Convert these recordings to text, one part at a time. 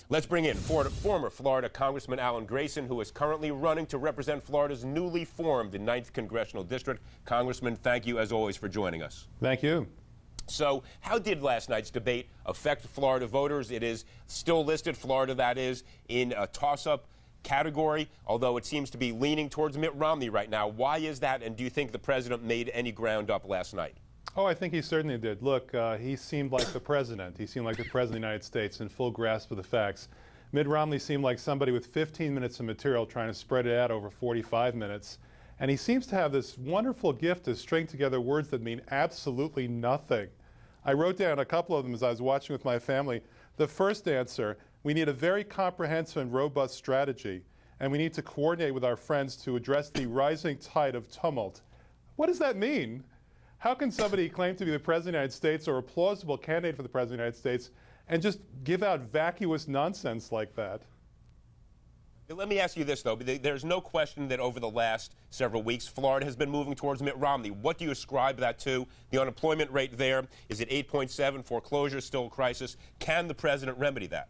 Let's bring in former Florida Congressman Alan Grayson, who is currently running to represent Florida's newly formed 9th Congressional District. Congressman, thank you, as always, for joining us. Thank you. So how did last night's debate affect Florida voters? It is still listed, Florida that is, in a toss-up category, although it seems to be leaning towards Mitt Romney right now. Why is that, and do you think the president made any ground up last night? Oh, I think he certainly did. Look, he seemed like the president. He seemed like the president of the United States in full grasp of the facts. Mitt Romney seemed like somebody with 15 minutes of material trying to spread it out over 45 minutes. And he seems to have this wonderful gift to string together words that mean absolutely nothing. I wrote down a couple of them as I was watching with my family. The first answer, we need a very comprehensive and robust strategy, and we need to coordinate with our friends to address the rising tide of tumult. What does that mean? How can somebody claim to be the President of the United States or a plausible candidate for the President of the United States and just give out vacuous nonsense like that? Let me ask you this, though. There's no question that over the last several weeks, Florida has been moving towards Mitt Romney. What do you ascribe that to? The unemployment rate there is at 8.7, foreclosure still a crisis. Can the president remedy that?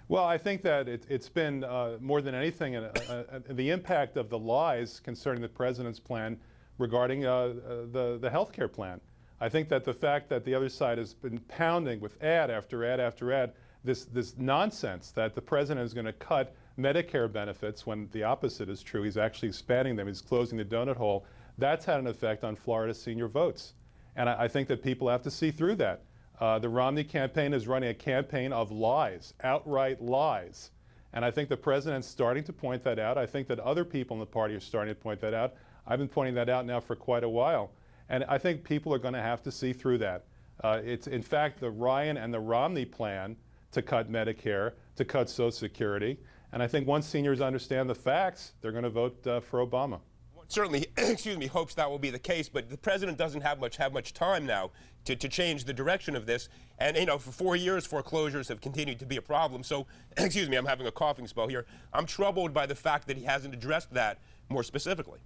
Well, I think that it's been more than anything the impact of the lies concerning the president's plan regarding the health care plan. I think that the fact that the other side has been pounding with ad after ad after ad, this nonsense that the president is going to cut Medicare benefits when the opposite is true. He's actually expanding them. He's closing the donut hole. That's had an effect on Florida senior votes. And I think that people have to see through that. The Romney campaign is running a campaign of lies, outright lies. And I think the president's starting to point that out. I think that other people in the party are starting to point that out. I've been pointing that out now for quite a while. And I think people are going to have to see through that. It's, in fact, the Ryan and the Romney plan to cut Medicare, to cut Social Security. And I think once seniors understand the facts, they're going to vote for Obama. Certainly, excuse me, hopes that will be the case, but the president doesn't have much time now to change the direction of this. And, you know, for 4 years, foreclosures have continued to be a problem. So, excuse me, I'm having a coughing spell here. I'm troubled by the fact that he hasn't addressed that more specifically.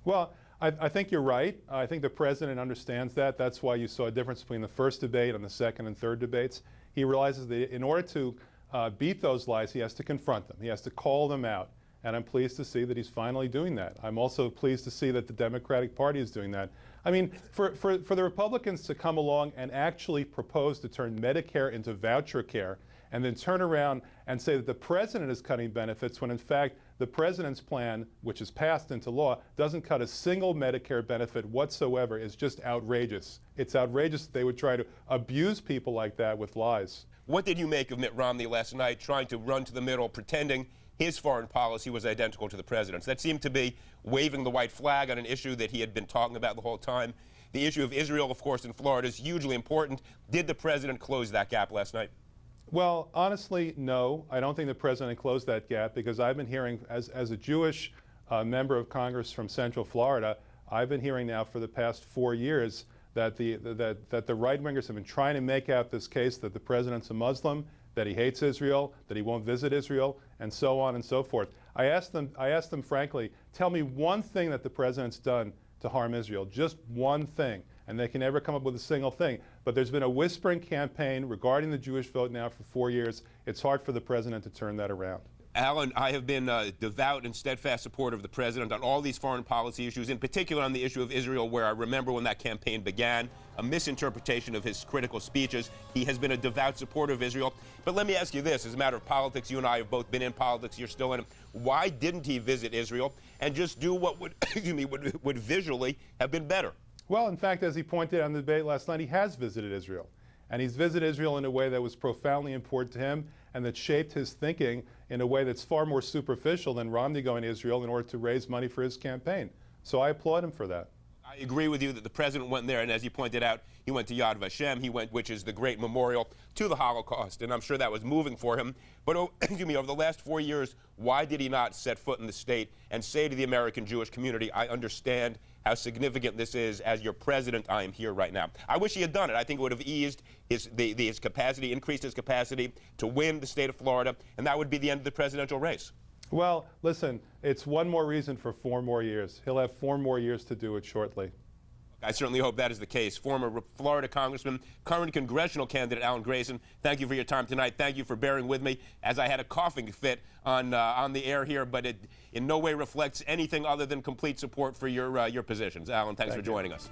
Well, I think you're right. I think the president understands that. That's why you saw a difference between the first debate and the second and third debates. He realizes that in order to beat those lies, he has to confront them. He has to call them out. And I'm pleased to see that he's finally doing that. I'm also pleased to see that the Democratic Party is doing that. I mean, for the Republicans to come along and actually propose to turn Medicare into voucher care and then turn around and say that the president is cutting benefits when, in fact, the president's plan, which is passed into law, doesn't cut a single Medicare benefit whatsoever is just outrageous. It's outrageous that they would try to abuse people like that with lies. What did you make of Mitt Romney last night trying to run to the middle, pretending his foreign policy was identical to the president's? That seemed to be waving the white flag on an issue that he had been talking about the whole time. The issue of Israel, of course, in Florida is hugely important. Did the president close that gap last night? Well, honestly, no. I don't think the president closed that gap because I've been hearing, as a Jewish member of Congress from Central Florida, I've been hearing now for the past 4 years that the right-wingers have been trying to make out this case that the president's a Muslim, that he hates Israel, that he won't visit Israel, and so on and so forth. I asked them frankly, tell me one thing that the president's done to harm Israel, just one thing. And they can never come up with a single thing. But there's been a whispering campaign regarding the Jewish vote now for 4 years. It's hard for the president to turn that around. Alan, I have been a devout and steadfast supporter of the president on all these foreign policy issues, in particular on the issue of Israel, where I remember when that campaign began, a misinterpretation of his critical speeches. He has been a devout supporter of Israel. But let me ask you this, as a matter of politics, you and I have both been in politics, you're still in it. Why didn't he visit Israel and just do what would, would visually have been better? Well, in fact, as he pointed out in the debate last night, he has visited Israel. And he's visited Israel in a way that was profoundly important to him and that shaped his thinking in a way that's far more superficial than Romney going to Israel in order to raise money for his campaign. So I applaud him for that. I agree with you that the president went there, and as you pointed out, he went to Yad Vashem, which is the great memorial to the Holocaust, and I'm sure that was moving for him. But excuse me, over the last 4 years, why did he not set foot in the state and say to the American Jewish community, I understand how significant this is. As your president, I am here right now. I wish he had done it. I think it would have eased his capacity, increased his capacity to win the state of Florida, and that would be the end of the presidential race. Well, listen, it's one more reason for 4 more years. He'll have 4 more years to do it shortly. I certainly hope that is the case. Former Florida Congressman, current congressional candidate Alan Grayson, thank you for your time tonight. Thank you for bearing with me as I had a coughing fit on the air here, but it in no way reflects anything other than complete support for your positions. Alan, thanks for joining us.